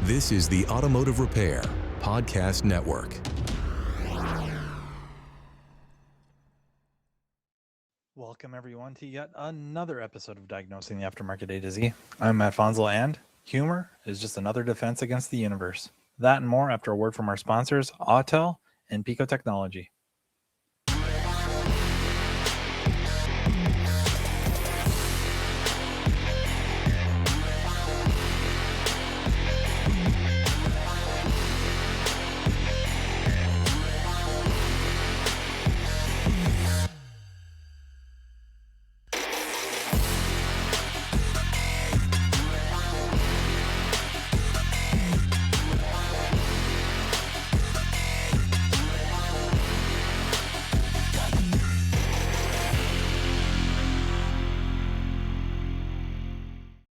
This is the Automotive Repair Podcast Network. Welcome everyone to yet another episode of Diagnosing the Aftermarket A to Z. I'm Matt Fonzel, and humor is just another defense against the universe. That and more after a word from our sponsors, Autel and Pico Technology.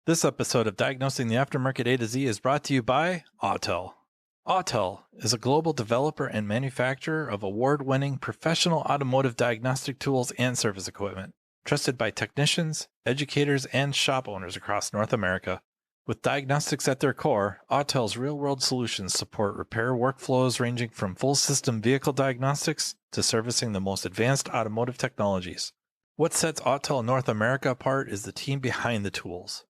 This episode of Diagnosing the Aftermarket A to Z is brought to you by Autel. Autel is a global developer and manufacturer of award-winning professional automotive diagnostic tools and service equipment, trusted by technicians, educators, and shop owners across North America. With diagnostics at their core, Autel's real-world solutions support repair workflows ranging from full-system vehicle diagnostics to servicing the most advanced automotive technologies. What sets Autel North America apart is the team behind the tools.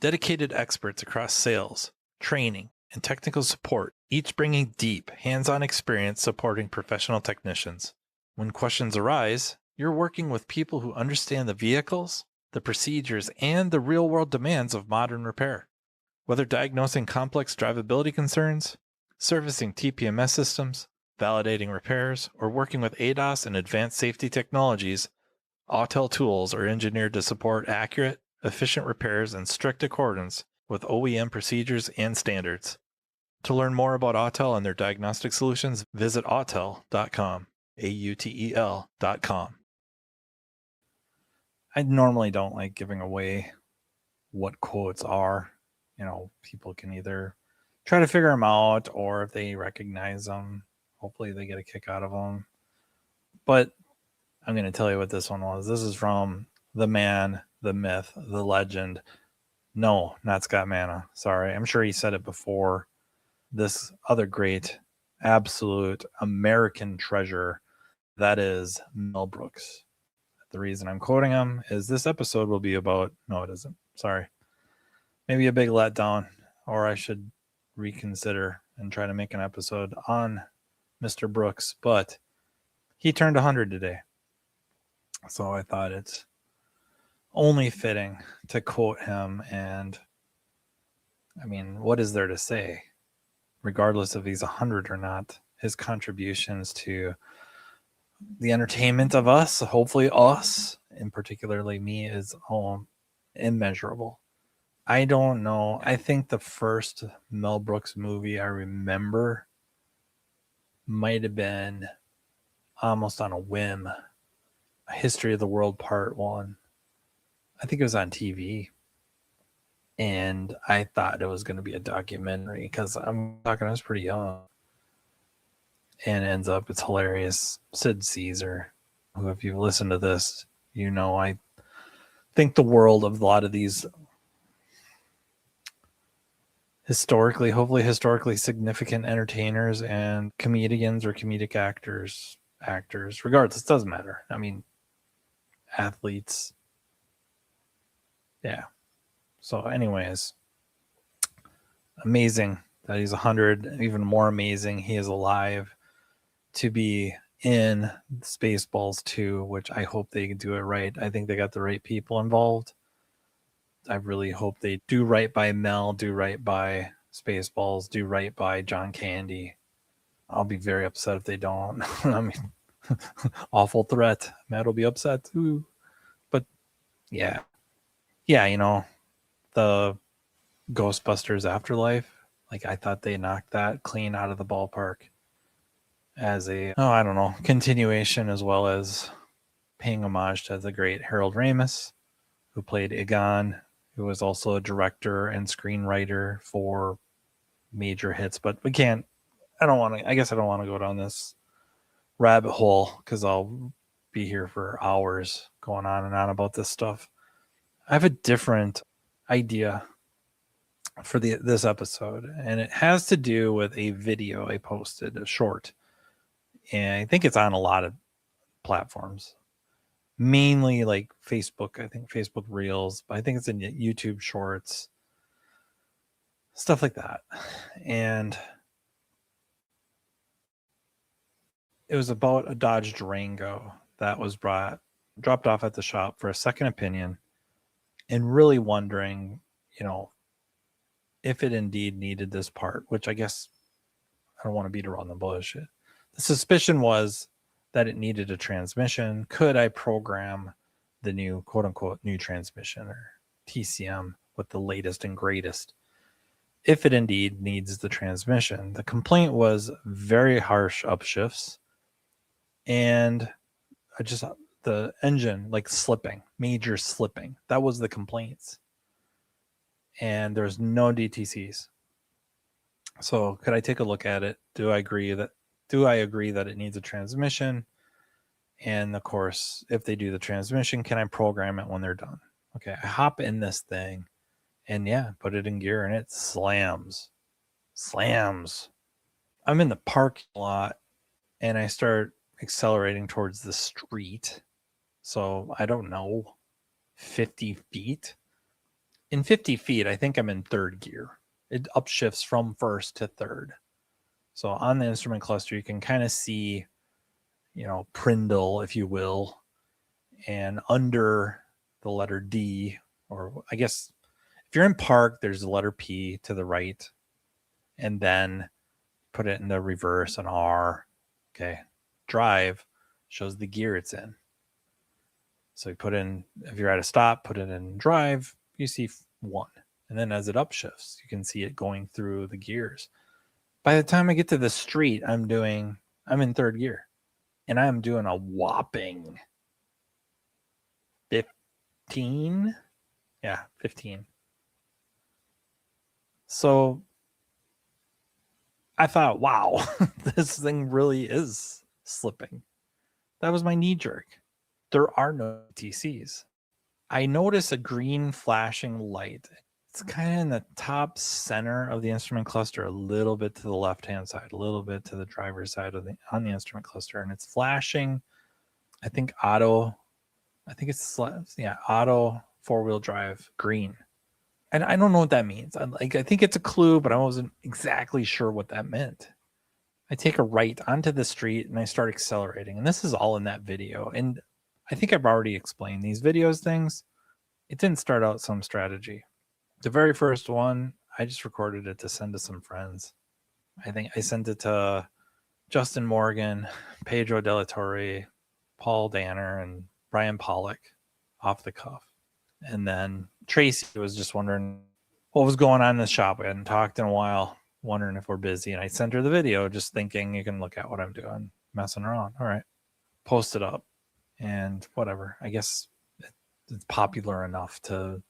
Dedicated experts across sales, training, and technical support, each bringing deep, hands-on experience supporting professional technicians. When questions arise, you're working with people who understand the vehicles, the procedures, and the real-world demands of modern repair. Whether diagnosing complex drivability concerns, servicing TPMS systems, validating repairs, or working with ADAS and advanced safety technologies, Autel tools are engineered to support accurate, efficient repairs in strict accordance with OEM procedures and standards. To learn more about Autel and their diagnostic solutions, visit autel.com, autel.com. I normally don't like giving away what quotes are. You know, people can either try to figure them out, or if they recognize them, hopefully they get a kick out of them. But I'm going to tell you what this one was. This is from the man, the myth, the legend. No, not Scott Manna. Sorry. I'm sure he said it before. This other great, absolute American treasure, that is Mel Brooks. The reason I'm quoting him is this episode will be about, no, it isn't. Sorry. Maybe a big letdown, or I should reconsider and try to make an episode on Mr. Brooks, but he turned 100 today. So I thought it's only fitting to quote him. And I mean, what is there to say? Regardless if he's 100 or not, his contributions to the entertainment of us, hopefully us, and particularly me, is immeasurable. I don't know. I think the first Mel Brooks movie I remember might have been almost on a whim, History of the World Part 1. I think it was on TV. And I thought it was going to be a documentary because I was pretty young. And it ends up, it's hilarious. Sid Caesar, who, if you've listened to this, you know, I think the world of a lot of these hopefully historically significant entertainers and comedians or comedic actors, regardless, it doesn't matter. I mean, athletes. Yeah. So anyways, amazing that he's 100. Even more amazing, he is alive to be in Spaceballs 2, which I hope they do it right. I think they got the right people involved. I really hope they do right by Mel, do right by Spaceballs, do right by John Candy. I'll be very upset if they don't. I mean, awful threat. Matt will be upset too. But yeah, you know, the Ghostbusters Afterlife, like, I thought they knocked that clean out of the ballpark as a, I don't know, continuation, as well as paying homage to the great Harold Ramis, who played Egon, who was also a director and screenwriter for major hits. But I don't want to go down this rabbit hole because I'll be here for hours going on and on about this stuff. I have a different idea for this episode, and it has to do with a video I posted, a short, and I think it's on a lot of platforms, mainly like Facebook. I think Facebook Reels, but I think it's in YouTube Shorts, stuff like that. And it was about a Dodge Durango that was dropped off at the shop for a second opinion, and really wondering, if it indeed needed this part, which I guess I don't want to beat around the bush. The suspicion was that it needed a transmission. Could I program the new, quote unquote, new transmission or TCM with the latest and greatest if it indeed needs the transmission? The complaint was very harsh upshifts and the engine like slipping, major slipping. That was the complaints. And there's no DTCs. So could I take a look at it? Do I agree that it needs a transmission? And of course, if they do the transmission, can I program it when they're done? Okay, I hop in this thing and put it in gear and it slams. I'm in the parking lot and I start accelerating towards the street. So I don't know, 50 feet. In 50 feet, I think I'm in third gear. It upshifts from first to third. So on the instrument cluster, you can kind of see, Prindle, if you will, and under the letter D, or I guess if you're in park, there's the letter P to the right, and then put it in the reverse, an R. Okay. Drive shows the gear it's in. So you put in, if you're at a stop, put it in drive, you see 1. And then as it upshifts, you can see it going through the gears. By the time I get to the street, I'm in third gear. And I'm doing a whopping 15. Yeah, 15. So I thought, wow, this thing really is slipping. That was my knee jerk. There are no TCs. I notice a green flashing light. It's kind of in the top center of the instrument cluster, a little bit to the left-hand side, a little bit to the driver's side on the instrument cluster, and it's flashing. I think auto 4-wheel drive green. And I don't know what that means. I think it's a clue, but I wasn't exactly sure what that meant. I take a right onto the street and I start accelerating, and this is all in that video. And I think I've already explained these videos things. It didn't start out some strategy. The very first one, I just recorded it to send to some friends. I think I sent it to Justin Morgan, Pedro Della Torre, Paul Danner, and Brian Pollock off the cuff. And then Tracy was just wondering what was going on in the shop. We hadn't talked in a while, wondering if we're busy. And I sent her the video just thinking you can look at what I'm doing, messing around. All right. Post it up and whatever. I guess it's popular enough to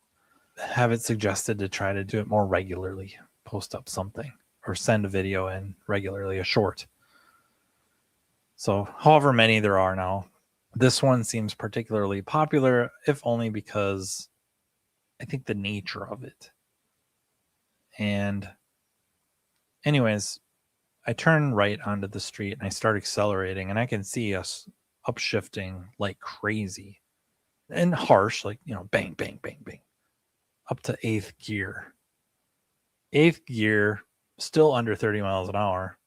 have it suggested to try to do it more regularly, post up something or send a video in regularly, a short. So however many there are now, this one seems particularly popular, if only because I think the nature of it. And anyways, I turn right onto the street and I start accelerating, and I can see us upshifting like crazy and harsh, like, bang, bang, bang, bang, up to 8th gear. 8th gear, still under 30 miles an hour.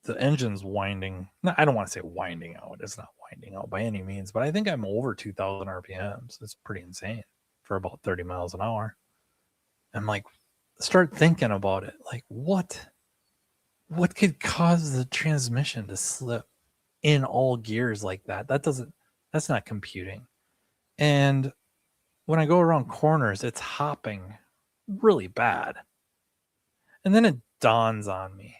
The engine's winding. No, I don't want to say winding out. It's not winding out by any means, but I think I'm over 2,000 RPMs. It's pretty insane for about 30 miles an hour. I'm like, start thinking about it. Like, what could cause the transmission to slip in all gears like that? That's not computing. And when I go around corners, it's hopping really bad. And then it dawns on me.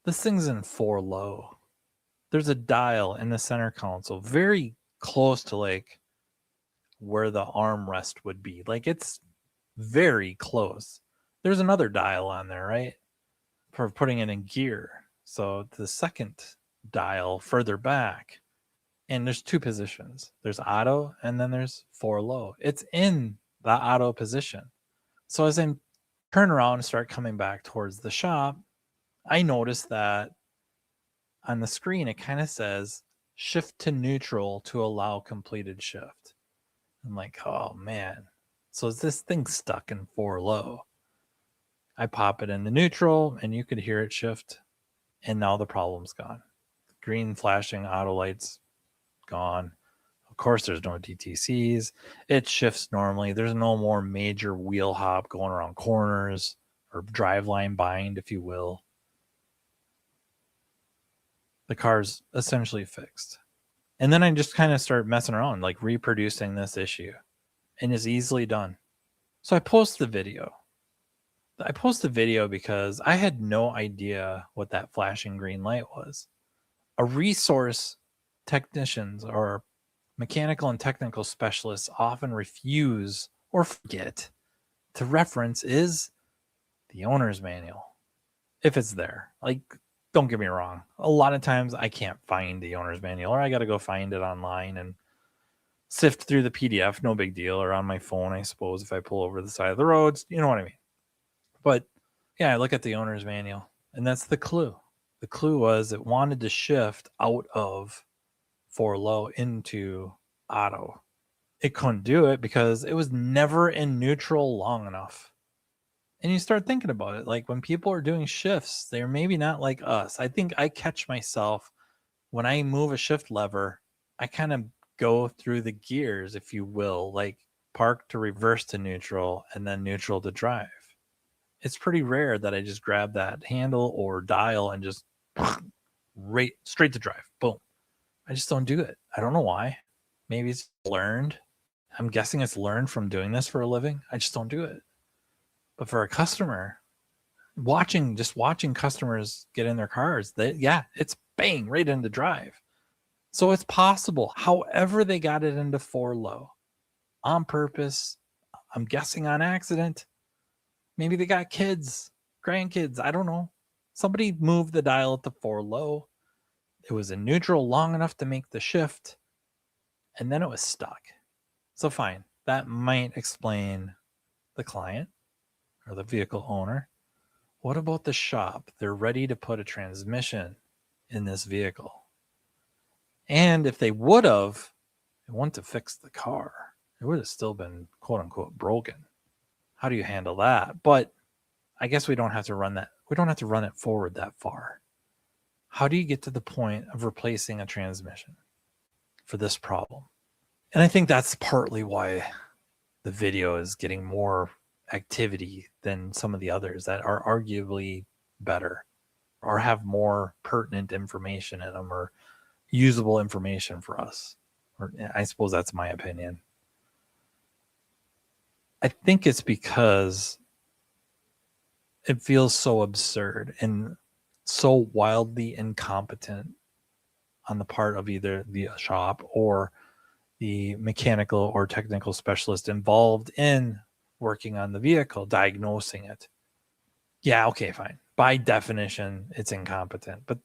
This thing's in 4 low. There's a dial in the center console, very close to like where the armrest would be. Like, it's very close. There's another dial on there, right? For putting it in gear. So the second dial further back, and there's 2 positions. There's auto and then there's 4 low. It's in the auto position. So as I'm turn around and start coming back towards the shop, I noticed that on the screen it kind of says shift to neutral to allow completed shift. I'm like, oh man. So is this thing stuck in 4 low? I pop it into neutral and you could hear it shift, and now the problem's gone. Green flashing auto lights gone. Of course, there's no DTCs. It shifts normally. There's no more major wheel hop going around corners or driveline bind, if you will. The car's essentially fixed. And then I just kind of start messing around, like reproducing this issue, and it's easily done. So I post the video. I post the video because I had no idea what that flashing green light was. A resource technicians or mechanical and technical specialists often refuse or forget to reference is the owner's manual, if it's there. Like, don't get me wrong. A lot of times I can't find the owner's manual, or I got to go find it online and sift through the PDF. No big deal. Or on my phone, I suppose, if I pull over the side of the roads, you know what I mean? But yeah, I look at the owner's manual, and that's the clue. The clue was it wanted to shift out of 4 low into auto. It couldn't do it because it was never in neutral long enough. And you start thinking about it, like when people are doing shifts, they're maybe not like us. I think I catch myself when I move a shift lever, I kind of go through the gears, if you will, like park to reverse to neutral and then neutral to drive. It's pretty rare that I just grab that handle or dial and just right straight to drive. Boom. I just don't do it. I don't know why. Maybe it's learned. I'm guessing it's learned from doing this for a living. I just don't do it. But for a customer, watching customers get in their cars, it's bang right into drive. So it's possible. However, they got it into 4 low on purpose. I'm guessing on accident. Maybe they got kids, grandkids. I don't know. Somebody moved the dial at the 4 low. It was in neutral long enough to make the shift, and then it was stuck. So fine. That might explain the client or the vehicle owner. What about the shop? They're ready to put a transmission in this vehicle. And if they would have, it wouldn't have fixed the car. It would have still been quote unquote broken. How do you handle that? But I guess we don't have to run that. We don't have to run it forward that far. How do you get to the point of replacing a transmission for this problem? And I think that's partly why the video is getting more activity than some of the others that are arguably better or have more pertinent information in them or usable information for us. Or I suppose that's my opinion. I think it's because it feels so absurd and so wildly incompetent on the part of either the shop or the mechanical or technical specialist involved in working on the vehicle, diagnosing it. Yeah, okay, fine. By definition, it's incompetent. But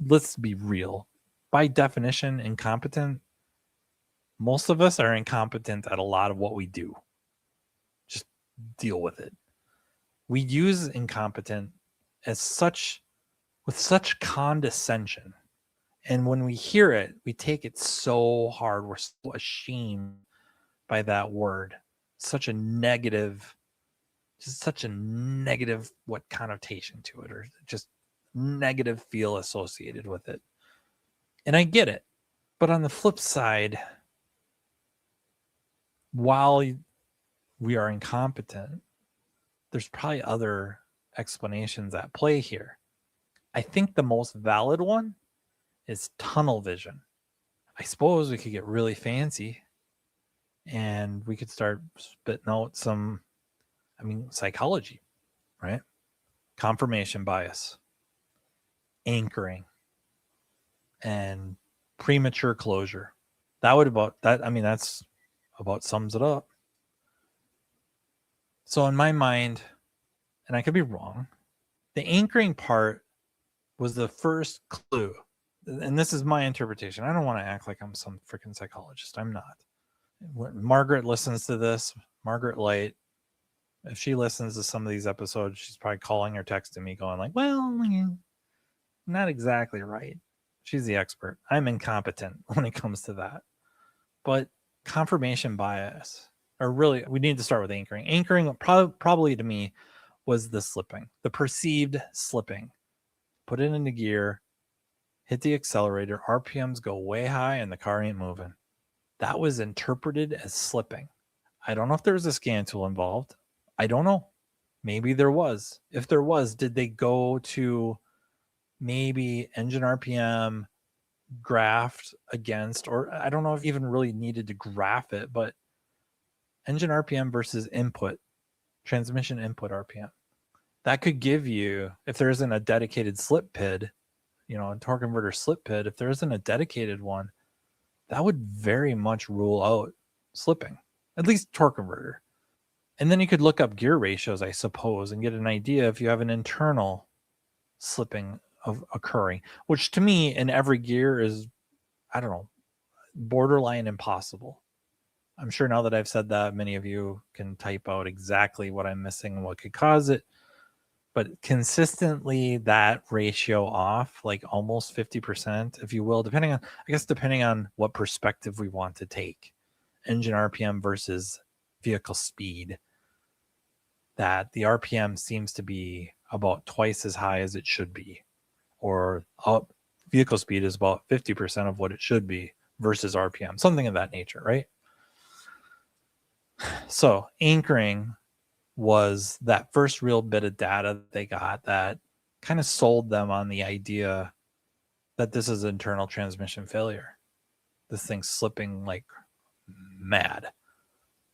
let's be real. By definition, incompetent, most of us are incompetent at a lot of what we do. Just deal with it. We use incompetent as such, with such condescension. And when we hear it, we take it so hard. We're so ashamed by that word. Such a negative, what connotation to it, or just negative feel associated with it. And I get it. But on the flip side, while we are incompetent, there's probably other explanations at play here. I think the most valid one is tunnel vision. I suppose we could get really fancy and we could start spitting out some, psychology, right? Confirmation bias, anchoring, and premature closure. That's about sums it up. So in my mind, and I could be wrong, the anchoring part was the first clue. And this is my interpretation. I don't want to act like I'm some freaking psychologist. I'm not. When Margaret listens to this, Margaret Light, If she listens to some of these episodes, she's probably calling or texting me going like, well, not exactly right. She's the expert. I'm incompetent when it comes to that. But confirmation bias, or really, we need to start with anchoring. Anchoring probably to me was the slipping, the perceived slipping. Put it into gear, hit the accelerator, RPMs go way high, and the car ain't moving. That was interpreted as slipping. I don't know if there was a scan tool involved. I don't know. Maybe there was. If there was, did they go to maybe engine RPM graphed against, or I don't know if even really needed to graph it, but engine RPM versus input, transmission input RPM. That could give you, if there isn't a dedicated slip PID, a torque converter slip PID, if there isn't a dedicated one, that would very much rule out slipping, at least torque converter. And then you could look up gear ratios, I suppose, and get an idea if you have an internal slipping of occurring, which to me in every gear is, I don't know, borderline impossible. I'm sure now that I've said that, many of you can type out exactly what I'm missing and what could cause it. But consistently that ratio off, like almost 50%, if you will, depending on what perspective we want to take. Engine RPM versus vehicle speed. That the RPM seems to be about twice as high as it should be. Or vehicle speed is about 50% of what it should be versus RPM. Something of that nature, right? So anchoring was that first real bit of data they got that kind of sold them on the idea that this is internal transmission failure. This thing's slipping like mad.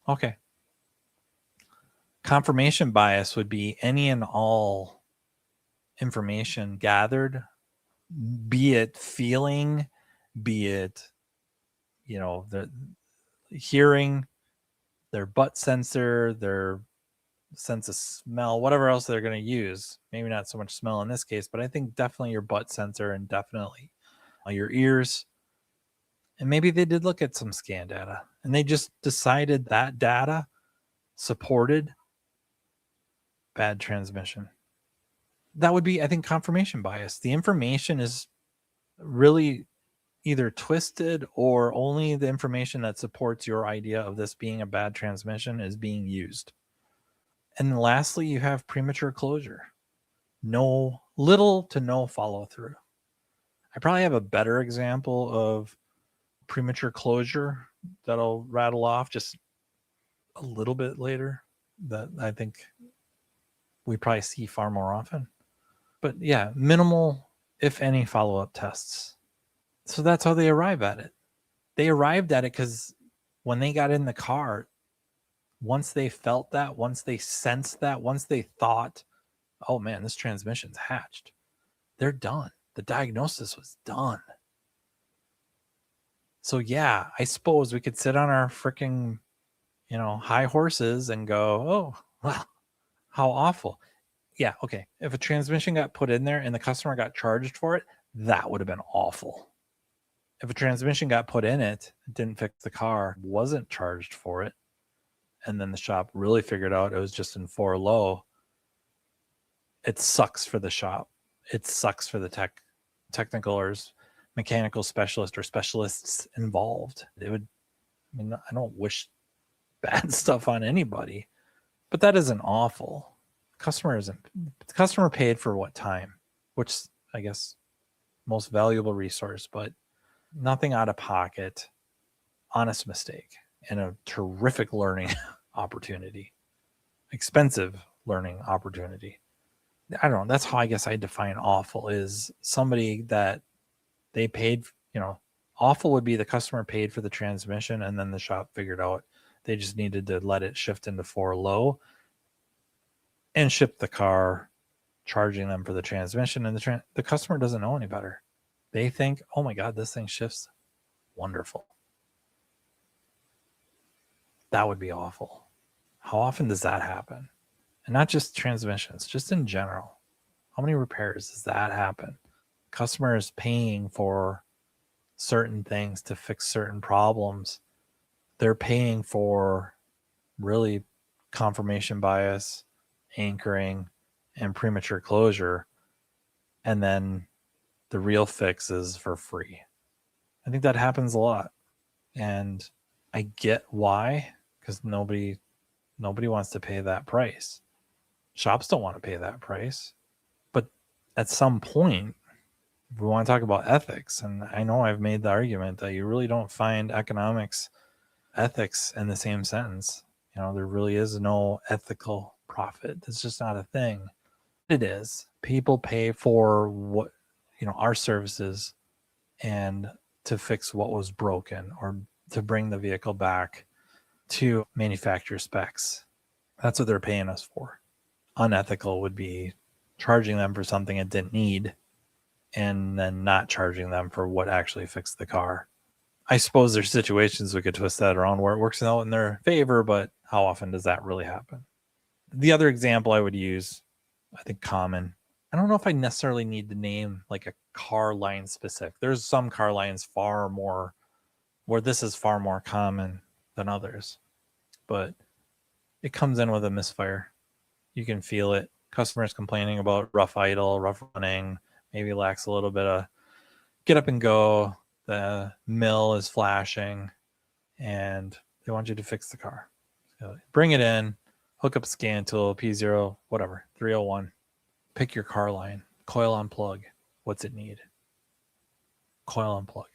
Okay. Confirmation bias would be any and all information gathered, be it feeling, be it, the hearing, their butt sensor, their sense of smell, whatever else they're going to use. Maybe not so much smell in this case, but I think definitely your butt sensor and definitely your ears. And maybe they did look at some scan data and they just decided that data supported bad transmission. That would be, I think, confirmation bias. The information is really either twisted or only the information that supports your idea of this being a bad transmission is being used. And lastly, you have premature closure. Little to no follow through. I probably have a better example of premature closure that I'll rattle off just a little bit later that I think we probably see far more often. But yeah, minimal, if any, follow-up tests. So that's how they arrive at it. They arrived at it because when they got in the car, once they felt that, once they sensed that, once they thought, oh man, this transmission's hatched, they're done. The diagnosis was done. So yeah, I suppose we could sit on our freaking, high horses and go, oh, well, how awful. Yeah, okay. If a transmission got put in there and the customer got charged for it, that would have been awful. If a transmission got put in it, didn't fix the car, wasn't charged for it, and then the shop really figured out it was just in 4 low, it sucks for the shop. It sucks for the technical or mechanical specialist or specialists involved. I don't wish bad stuff on anybody, but that isn't awful. The customer paid for what time, which I guess most valuable resource, but nothing out of pocket, honest mistake, and a terrific learning opportunity, expensive learning opportunity. I don't know. That's how I guess I define awful, is somebody that they paid, awful would be the customer paid for the transmission and then the shop figured out they just needed to let it shift into 4 low and ship the car, charging them for the transmission, and the customer doesn't know any better. They think, oh my God, this thing shifts wonderful. That would be awful. How often does that happen? And not just transmissions, just in general. How many repairs does that happen? Customer is paying for certain things to fix certain problems. They're paying for really confirmation bias, anchoring, and premature closure, and then the real fix is for free. I think that happens a lot, and I get why, because nobody wants to pay that price. Shops don't want to pay that price, but at some point, we want to talk about ethics, and I know I've made the argument that you really don't find ethics in the same sentence. There really is no ethical profit. That's just not a thing. It is. People pay for what, our services and to fix what was broken or to bring the vehicle back to manufacturer specs. That's what they're paying us for. Unethical would be charging them for something it didn't need and then not charging them for what actually fixed the car. I suppose there's situations we could twist that around where it works out in their favor, but how often does that really happen? The other example I would use, I think common, I don't know if I necessarily need to name like a car line specific. There's some car lines far more where this is far more common than others, but it comes in with a misfire. You can feel it. Customers complaining about rough idle, rough running, maybe lacks a little bit of get up and go. The mill is flashing and they want you to fix the car. So bring it in, hook up scan tool, P0, whatever, 301. Pick your car line, coil on plug. What's it need? Coil on plug.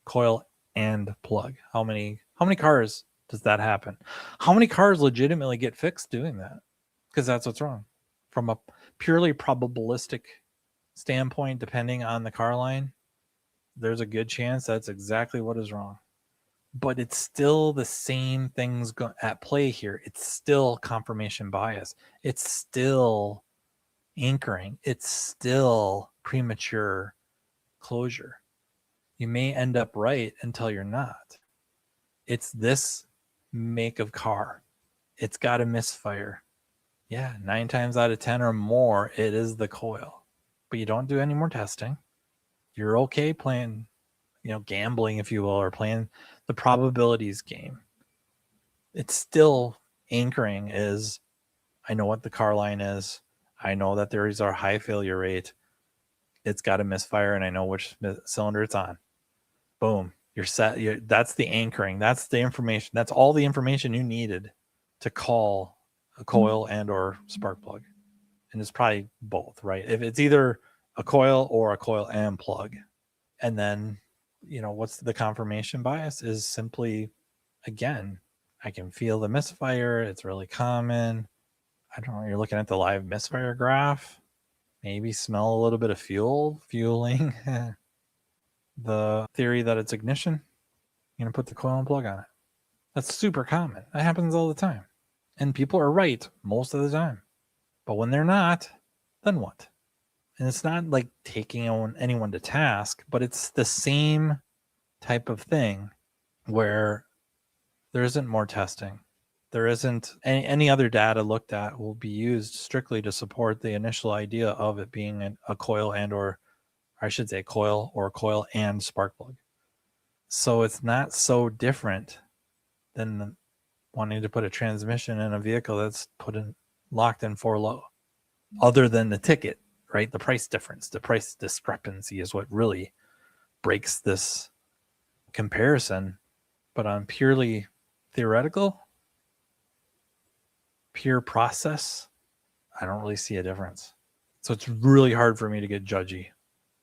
Coil and plug. How many cars does that happen? How many cars legitimately get fixed doing that? Because that's what's wrong. From a purely probabilistic standpoint, depending on the car line, there's a good chance that's exactly what is wrong. But it's still the same things at play here. It's still confirmation bias. It's still anchoring. It's still premature closure. You may end up right until you're not. It's this make of car. It's got a misfire. Yeah, 9 times out of 10 or more, it is the coil. But you don't do any more testing. You're okay playing, gambling, if you will, or playing the probabilities game. It's still anchoring is, I know what the car line is. I know that there is our high failure rate. It's got a misfire and I know which cylinder it's on. Boom. You're set. That's the anchoring. That's the information. That's all the information you needed to call a coil and or spark plug. And it's probably both, right? If it's either a coil or a coil and plug. And then, what's the confirmation bias is simply, again, I can feel the misfire. It's really common. I don't know. You're looking at the live misfire graph. Maybe smell a little bit of fueling. The theory that it's ignition. You're going to put the coil and plug on it. That's super common. That happens all the time. And people are right most of the time. But when they're not, then what? And it's not like taking anyone to task, but it's the same type of thing where there isn't more testing. There isn't any other data looked at will be used strictly to support the initial idea of it being a coil and or I should say coil or coil and spark plug. So it's not so different than wanting to put a transmission in a vehicle that's locked in 4 low, other than the ticket, right? The price difference, the price discrepancy is what really breaks this comparison. But on purely theoretical, pure process, I don't really see a difference. So it's really hard for me to get judgy.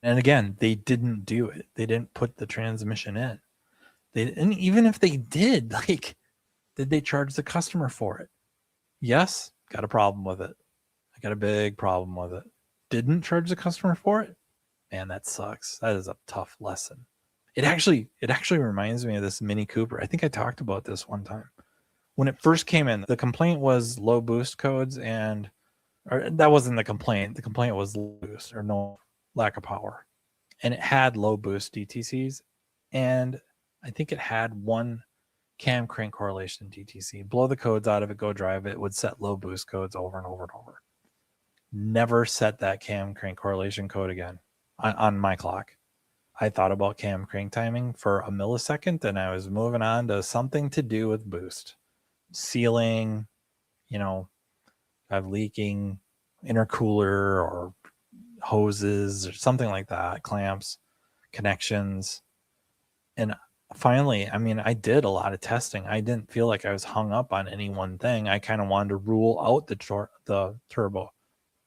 And again, they didn't do it. They didn't put the transmission in. And even if they did, did they charge the customer for it? Yes, got a problem with it. I got a big problem with it. Didn't charge the customer for it? Man, that sucks. That is a tough lesson. It actually reminds me of this Mini Cooper. I think I talked about this one time. When it first came in, the complaint was low boost codes or that wasn't the complaint. The complaint was low boost or no lack of power. And it had low boost DTCs. And I think it had one cam crank correlation DTC. Blow the codes out of it, go drive it, would set low boost codes over and over and over. Never set that cam crank correlation code again on my clock. I thought about cam crank timing for a millisecond and I was moving on to something to do with boost. Sealing, have leaking intercooler or hoses or something like that, clamps, connections. And finally, I did a lot of testing. I didn't feel like I was hung up on any one thing. I kind of wanted to rule out the turbo,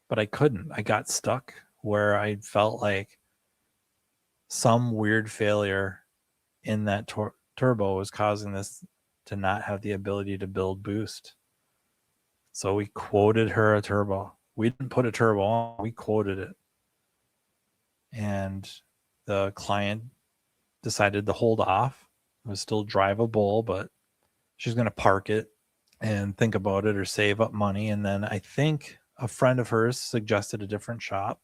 but I couldn't. I got stuck where I felt like some weird failure in that turbo was causing this to not have the ability to build boost. So we quoted her a turbo. We didn't put a turbo on, we quoted it. And the client decided to hold off. It was still drivable, but she's going to park it and think about it or save up money. And then I think a friend of hers suggested a different shop.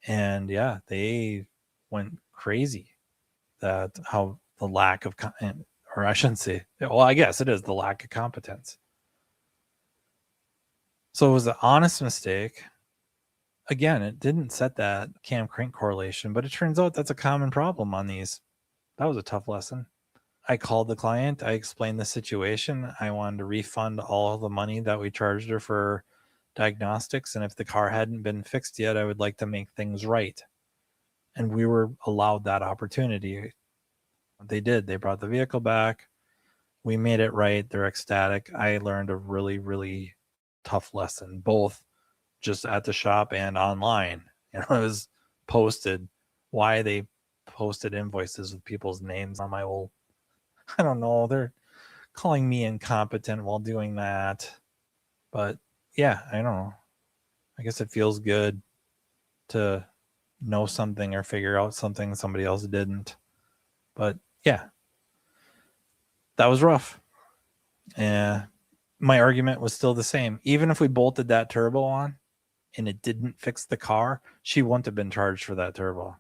And yeah, they went crazy that how the lack of, or I shouldn't say, well, I guess it is the lack of competence. So it was an honest mistake. Again, it didn't set that cam crank correlation, but it turns out that's a common problem on these. That was a tough lesson. I called the client. I explained the situation. I wanted to refund all the money that we charged her for diagnostics. And if the car hadn't been fixed yet, I would like to make things right. And we were allowed that opportunity. They did. They brought the vehicle back. We made it right. They're ecstatic. I learned a really, really tough lesson, both just at the shop and online. It was posted why they posted invoices with people's names on my old, I don't know, they're calling me incompetent while doing that. But yeah, I don't know. I guess it feels good to know something or figure out something somebody else didn't. But yeah, that was rough. And my argument was still the same. Even if we bolted that turbo on and it didn't fix the car, she wouldn't have been charged for that turbo.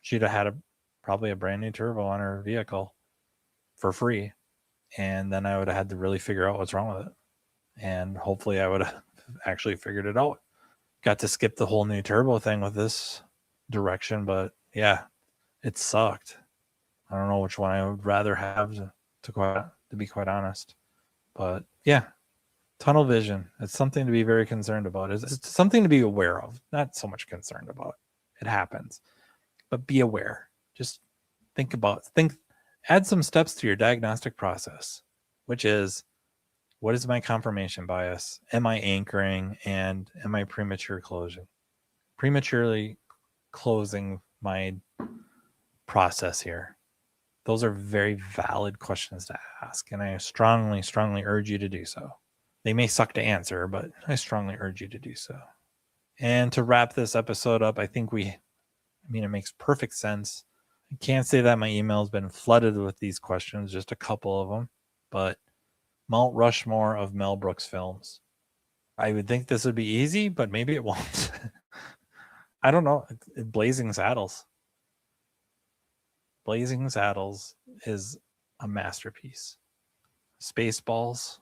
She'd have had probably a brand new turbo on her vehicle for free. And then I would have had to really figure out what's wrong with it. And hopefully I would have actually figured it out. Got to skip the whole new turbo thing with this direction, but yeah, it sucked. I don't know which one I would rather have to be quite honest. But yeah, tunnel vision. It's something to be very concerned about. It's something to be aware of. Not so much concerned about. It happens. But be aware. Just add some steps to your diagnostic process, which is, what is my confirmation bias? Am I anchoring? And am I prematurely closing my process here? Those are very valid questions to ask, and I strongly, strongly urge you to do so. They may suck to answer, but I strongly urge you to do so. And to wrap this episode up, I think it makes perfect sense. I can't say that my email has been flooded with these questions, just a couple of them, but Mount Rushmore of Mel Brooks films. I would think this would be easy, but maybe it won't. I don't know. Blazing Saddles. Blazing Saddles is a masterpiece. Spaceballs.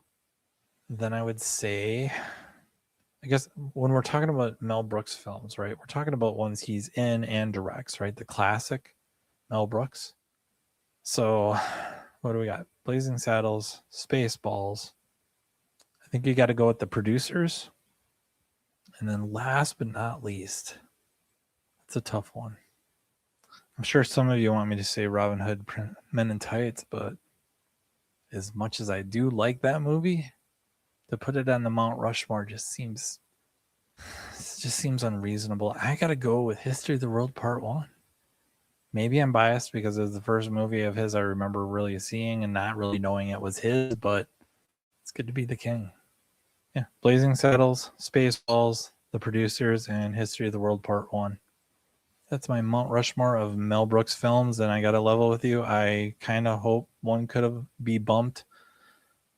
Then I would say, I guess when we're talking about Mel Brooks films, right? We're talking about ones he's in and directs, right? The classic Mel Brooks. So what do we got? Blazing Saddles, Spaceballs. I think you got to go with The Producers. And then last but not least, it's a tough one. I'm sure some of you want me to say Robin Hood Men in Tights, but as much as I do like that movie, to put it on the Mount Rushmore just seems unreasonable. I got to go with History of the World Part 1. Maybe I'm biased because it was the first movie of his I remember really seeing and not really knowing it was his, but it's good to be the king. Yeah, Blazing Saddles, Spaceballs, The Producers, and History of the World Part 1. That's my Mount Rushmore of Mel Brooks films, and I got to level with you. I kind of hope one could be bumped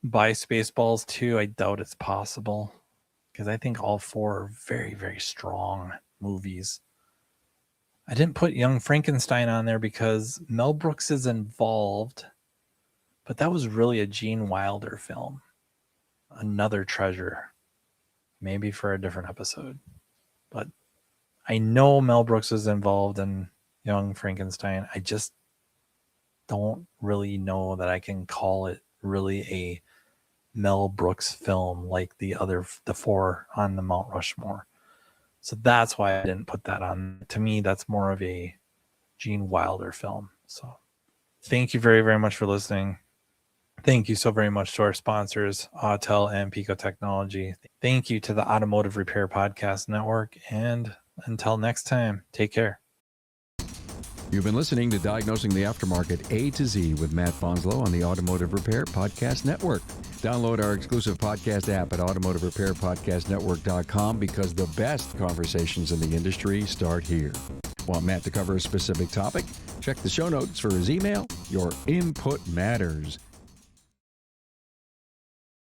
by Spaceballs 2. I doubt it's possible because I think all four are very, very strong movies. I didn't put Young Frankenstein on there because Mel Brooks is involved, but that was really a Gene Wilder film. Another treasure, maybe for a different episode. But I know Mel Brooks is involved in Young Frankenstein. I just don't really know that I can call it really a Mel Brooks film like the four on the Mount Rushmore. So that's why I didn't put that on. To me, that's more of a Gene Wilder film. So thank you very, very much for listening. Thank you so very much to our sponsors, Autel and Pico Technology. Thank you to the Automotive Repair Podcast Network. And until next time, take care. You've been listening to Diagnosing the Aftermarket A to Z with Matt Bonslow on the Automotive Repair Podcast Network. Download our exclusive podcast app at automotiverepairpodcastnetwork.com because the best conversations in the industry start here. Want Matt to cover a specific topic? Check the show notes for his email. Your input matters.